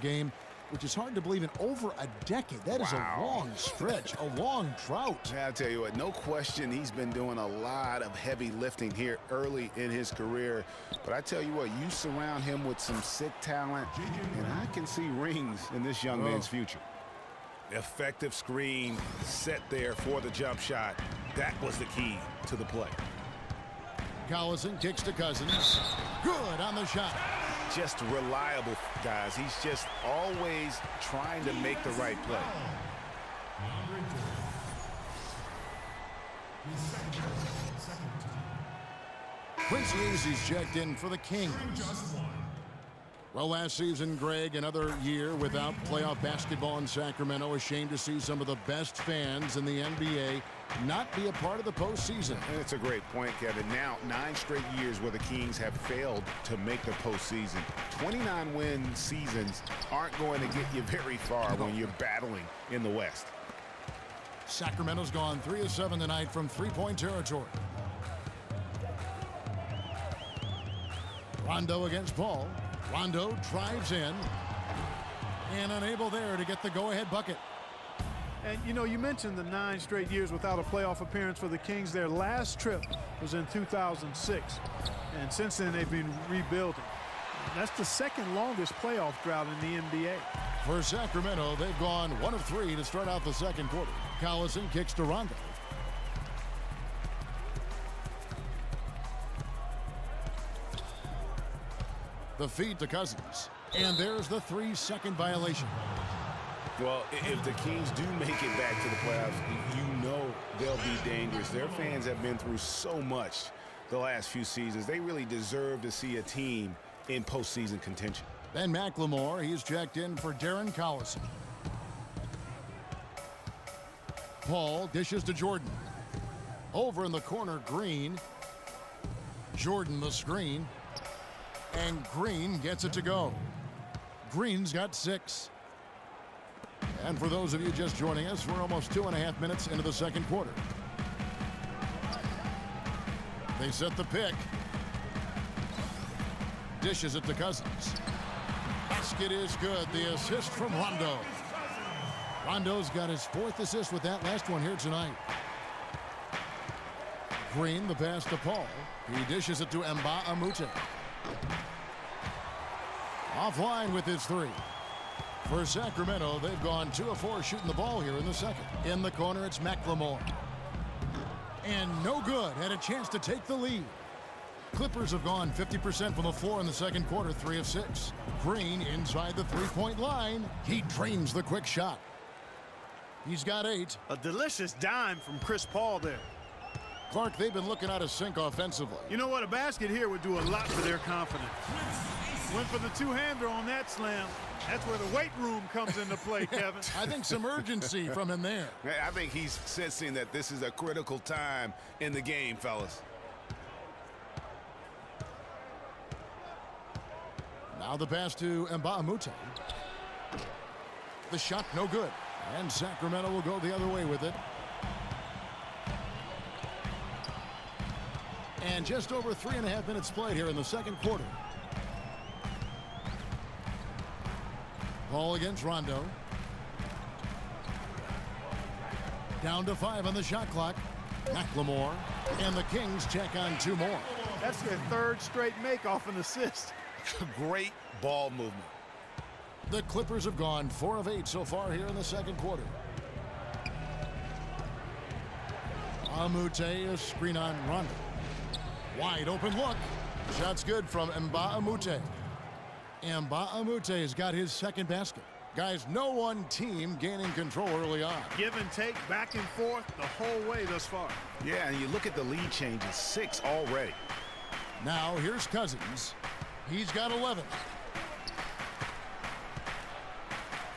game, which is hard to believe in over a decade. That is a long stretch, a long drought. I'll tell you what, no question he's been doing a lot of heavy lifting here early in his career. But I tell you what, you surround him with some sick talent, and I can see rings in this young man's future. Effective screen set there for the jump shot. That was the key to the play. Collison kicks to Cousins. Good on the shot. Just reliable, guys. He's just always trying to make the right play. Quincy Azy's checked in for the Kings. Well, last season, Greg, another year without playoff basketball in Sacramento. A shame to see some of the best fans in the NBA not be a part of the postseason. And it's a great point, Kevin. Now, 9 straight years where the Kings have failed to make the postseason. 29-win seasons aren't going to get you very far when you're battling in the West. Sacramento's gone 3 of 7 tonight from three-point territory. Rondo against Paul. Rondo drives in and unable there to get the go-ahead bucket. And, you know, you mentioned the 9 straight years without a playoff appearance for the Kings. Their last trip was in 2006. And since then, they've been rebuilding. That's the second longest playoff drought in the NBA. For Sacramento, they've gone 1 of 3 to start out the second quarter. Collison kicks to Rondo. The feed to Cousins. And there's the 3-second violation. Well, if the Kings do make it back to the playoffs, you know they'll be dangerous. Their fans have been through so much the last few seasons. They really deserve to see a team in postseason contention. Ben McLemore, he's checked in for Darren Collison. Paul dishes to Jordan. Over in the corner, Green. Jordan the screen. And Green gets it to go. Green's got 6. And for those of you just joining us, we're almost 2.5 minutes into the second quarter. They set the pick. Dishes it to Cousins. Basket is good. The assist from Rondo. Rondo's got his 4th assist with that last one here tonight. Green, the pass to Paul. He dishes it to Mbah a Moute. Offline with his 3. For Sacramento, they've gone 2 of 4 shooting the ball here in the second. In the corner, it's McLemore. And no good. Had a chance to take the lead. Clippers have gone 50% from the floor in the second quarter, 3 of 6. Green inside the three-point line. He drains the quick shot. He's got 8. A delicious dime from Chris Paul there. Clark, they've been looking out of sync offensively. You know what? A basket here would do a lot for their confidence. Went for the two-hander on that slam. That's where the weight room comes into play, Kevin. I think some urgency from him there. I think he's sensing that this is a critical time in the game, fellas. Now the pass to Mbah a Moute. The shot no good. And Sacramento will go the other way with it. And just over 3.5 minutes played here in the second quarter. Paul against Rondo. Down to 5 on the shot clock. McLemore. And the Kings check on 2 more. That's their 3rd straight make off an assist. Great ball movement. The Clippers have gone 4 of 8 so far here in the second quarter. A Moute, a screen on Rondo. Wide open look. Shot's good from Mbah a Moute. Mbah a Moute has got his 2nd basket. Guys, no one team gaining control early on. Give and take, back and forth, the whole way thus far. Yeah, and you look at the lead changes, 6 already. Now here's Cousins. He's got 11.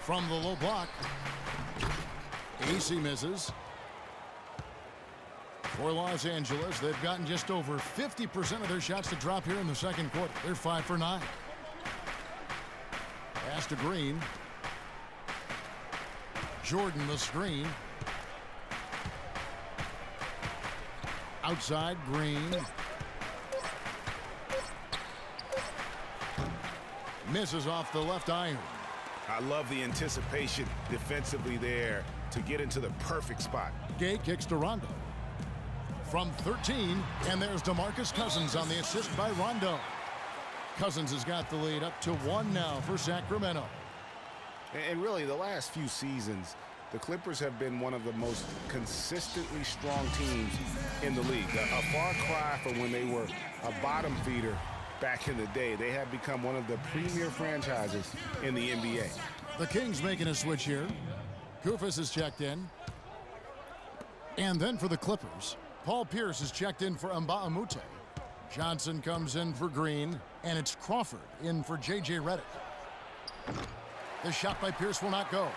From the low block. AC misses. For Los Angeles, they've gotten just over 50% of their shots to drop here in the second quarter. They're 5 for 9. Pass to Green. Jordan the screen. Outside, Green. Misses off the left iron. I love the anticipation defensively there to get into the perfect spot. Gay kicks to Rondo. From 13, and there's DeMarcus Cousins on the assist by Rondo. Cousins has got the lead up to 1 now for Sacramento. And really, the last few seasons, the Clippers have been one of the most consistently strong teams in the league. A far cry from when they were a bottom feeder back in the day. They have become one of the premier franchises in the NBA. The Kings making a switch here. Koufos is checked in. And then for the Clippers, Paul Pierce is checked in for Mbah a Moute. Johnson comes in for Green, and it's Crawford in for J.J. Redick. The shot by Pierce will not go.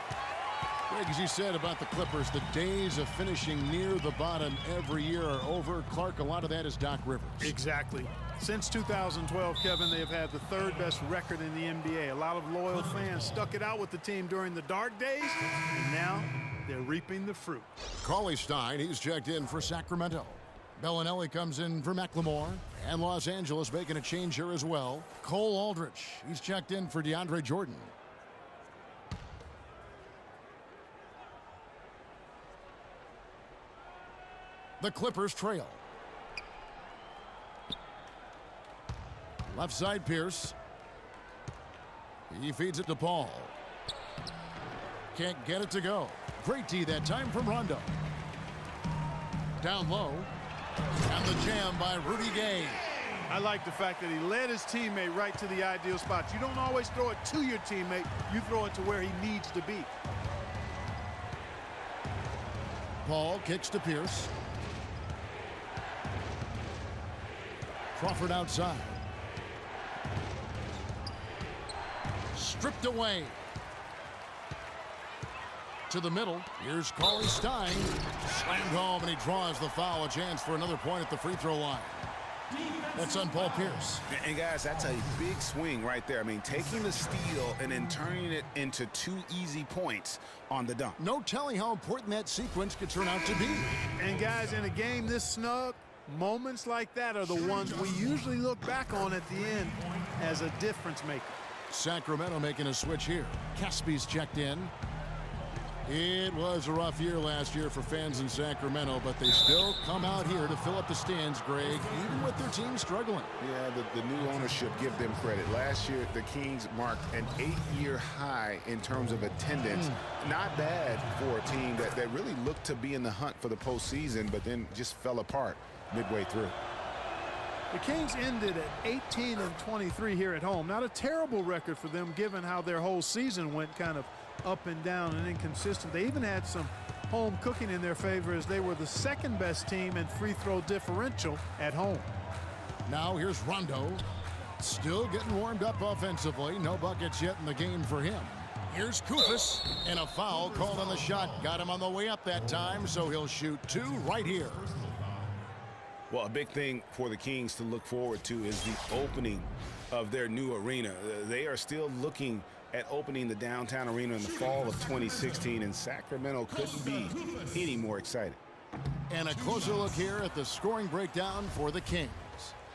Greg, as you said about the Clippers, the days of finishing near the bottom every year are over. Clark, a lot of that is Doc Rivers. Exactly. Since 2012, Kevin, they have had the 3rd best record in the NBA. A lot of loyal fans stuck it out with the team during the dark days, and now they're reaping the fruit. Cauley Stein, he's checked in for Sacramento. Bellinelli comes in for McLemore, and Los Angeles making a change here as well. Cole Aldrich, he's checked in for DeAndre Jordan. The Clippers trail. Left side Pierce. He feeds it to Paul. Can't get it to go. Great D that time from Rondo. Down low. And the jam by Rudy Gay. I like the fact that he led his teammate right to the ideal spot. You don't always throw it to your teammate. You throw it to where he needs to be. Paul kicks to Pierce. Crawford outside. Stripped away. To the middle. Here's Cauley Stein. Slammed home, and he draws the foul. A chance for another point at the free throw line. That's on Paul Pierce. And guys, that's a big swing right there. I mean, taking the steal and then turning it into 2 easy points on the dunk. No telling how important that sequence could turn out to be. And guys, in a game this snug, moments like that are the ones we usually look back on at the end as a difference maker. Sacramento making a switch here. Caspi's checked in. It was a rough year last year for fans in Sacramento, but they still come out here to fill up the stands, Greg, even with their team struggling. Yeah, the new ownership, give them credit. Last year, the Kings marked an 8-year high in terms of attendance. Not bad for a team that really looked to be in the hunt for the postseason, but then just fell apart midway through. The Kings ended at 18-23 here at home. Not a terrible record for them given how their whole season went kind of up and down and inconsistent. They even had some home cooking in their favor as they were the 2nd best team in free throw differential at home. Now here's Rondo. Still getting warmed up offensively. No buckets yet in the game for him. Here's Koufos, and a foul called on the shot. Got him on the way up that time, so he'll shoot 2 right here. Well, a big thing for the Kings to look forward to is the opening of their new arena. They are still looking at opening the downtown arena in the fall of 2016, and Sacramento couldn't be any more excited. And a closer look here at the scoring breakdown for the Kings.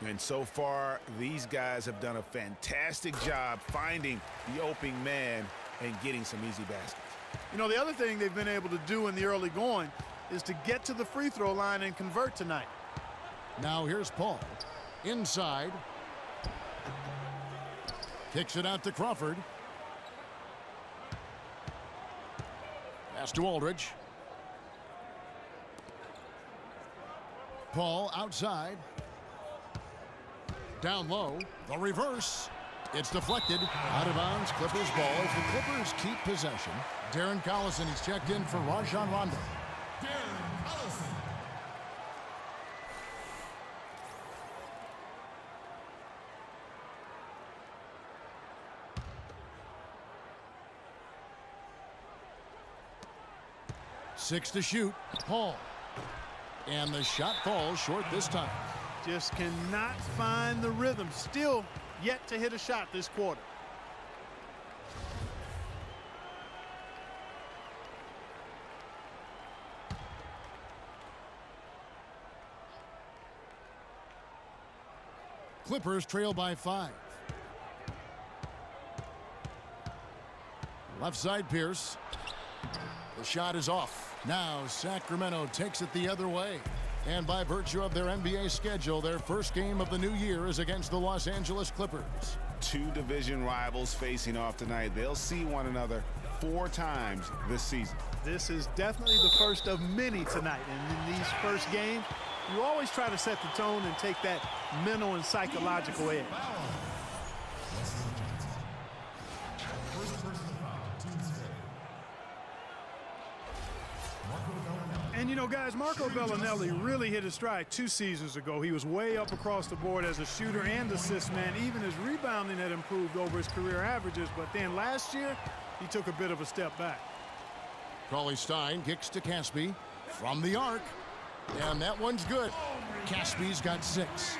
And so far, these guys have done a fantastic job finding the opening man and getting some easy baskets. You know, the other thing they've been able to do in the early going is to get to the free throw line and convert tonight. Now here's Paul. Inside. Kicks it out to Crawford. Pass to Aldridge. Paul outside. Down low. The reverse. It's deflected. Out of bounds. Clippers ball as the Clippers keep possession. Darren Collison, he's checked in for Rajon Rondo. Darren Collison. Six to shoot. Paul. And the shot falls short this time. Just cannot find the rhythm. Still yet to hit a shot this quarter. Clippers trail by 5. Left side, Pierce. The shot is off. Now Sacramento takes it the other way. And by virtue of their NBA schedule, their first game of the new year is against the Los Angeles Clippers. Two division rivals facing off tonight. They'll see one another 4 times this season. This is definitely the first of many tonight. And in these first games, you always try to set the tone and take that mental and psychological edge. And, you know, guys, Marco Bellinelli really hit his stride 2 seasons ago. He was way up across the board as a shooter and assist man. Even his rebounding had improved over his career averages. But then last year, he took a bit of a step back. Cauley-Stein kicks to Caspi from the arc. And that one's good. Caspi's got 6.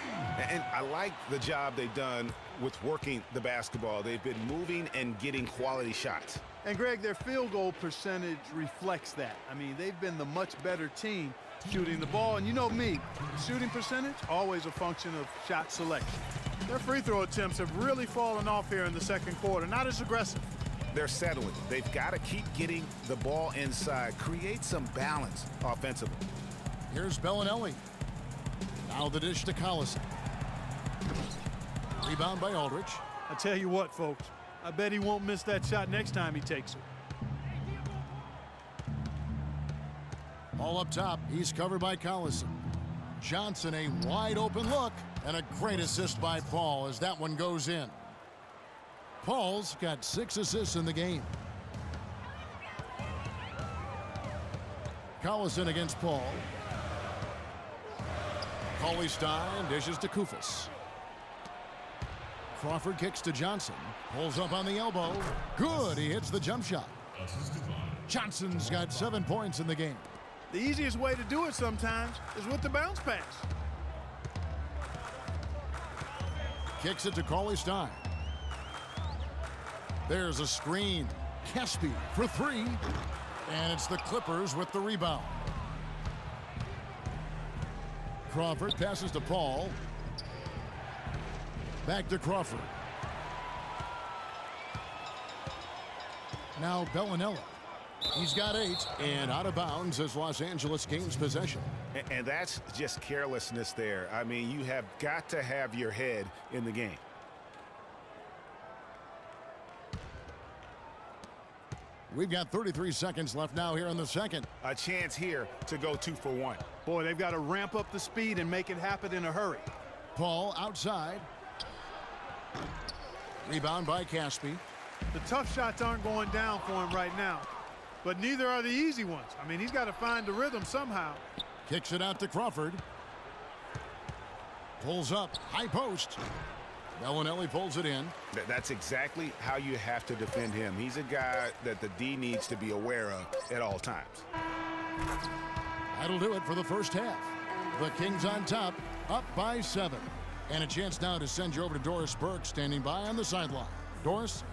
And I like the job they've done with working the basketball. They've been moving and getting quality shots. And, Greg, their field goal percentage reflects that. I mean, they've been the much better team shooting the ball. And you know me, shooting percentage, always a function of shot selection. Their free throw attempts have really fallen off here in the second quarter. Not as aggressive. They're settling. They've got to keep getting the ball inside, create some balance offensively. Here's Bellinelli. Now the dish to Collison. Rebound by Aldridge. I tell you what, folks, I bet he won't miss that shot next time he takes it. All up top, he's covered by Collison. Johnson, a wide open look, and a great assist by Paul as that one goes in. Paul's got 6 assists in the game. Collison against Paul. Cauley-Stein dishes to Koufos. Crawford kicks to Johnson. Pulls up on the elbow. Good. He hits the jump shot. Johnson's got 7 points in the game. The easiest way to do it sometimes is with the bounce pass. Kicks it to Cauley-Stein. There's a screen. Caspi for 3. And it's the Clippers with the rebound. Crawford passes to Paul. Back to Crawford. Now Bellinelli. He's got 8 and out of bounds as Los Angeles gains possession. And that's just carelessness there. I mean, you have got to have your head in the game. We've got 33 seconds left now here in the second. A chance here to go 2 for 1. Boy, they've got to ramp up the speed and make it happen in a hurry. Paul outside. Rebound by Caspi. The tough shots aren't going down for him right now, but neither are the easy ones. I mean, he's got to find the rhythm somehow. Kicks it out to Crawford. Pulls up, high post. Bellinelli pulls it in. That's exactly how you have to defend him. He's a guy that the D needs to be aware of at all times. That'll do it for the first half. The Kings on top, up by 7. And a chance now to send you over to Doris Burke, standing by on the sideline. Doris?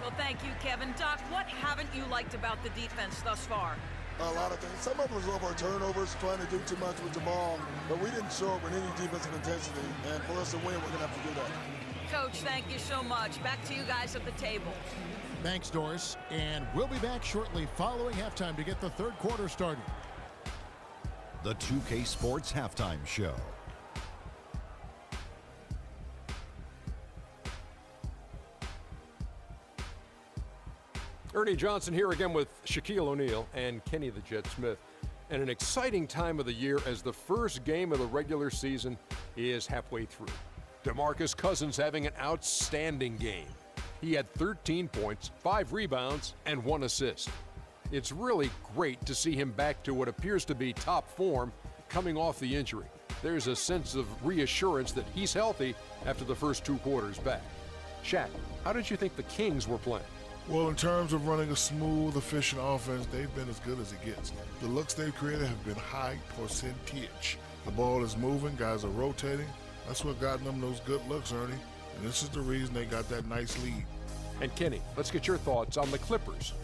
Well, thank you, Kevin. Doc, what haven't you liked about the defense thus far? A lot of things. Some of it was over turnovers, trying to do too much with the ball, but we didn't show up with any defensive intensity, and for us to win, we're going to have to do that. Coach, thank you so much. Back to you guys at the table. Thanks, Doris. And we'll be back shortly following halftime to get the third quarter started. The 2K Sports Halftime Show. Ernie Johnson here again with Shaquille O'Neal and Kenny the Jet Smith. And an exciting time of the year as the first game of the regular season is halfway through. DeMarcus Cousins having an outstanding game. He had 13 points, 5 rebounds, and 1 assist. It's really great to see him back to what appears to be top form coming off the injury. There's a sense of reassurance that he's healthy after the first 2 quarters back. Shaq, how did you think the Kings were playing? Well, in terms of running a smooth, efficient offense, they've been as good as it gets. The looks they've created have been high percentage. The ball is moving, guys are rotating. That's what got them those good looks, Ernie. And this is the reason they got that nice lead. And Kenny, let's get your thoughts on the Clippers.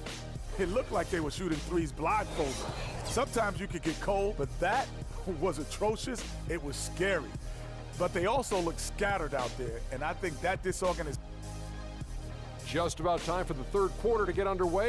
It looked like they were shooting threes blindfolded. Sometimes you could get cold, but that was atrocious. It was scary. But they also looked scattered out there, and I think that disorganization. just about time for the third quarter to get underway.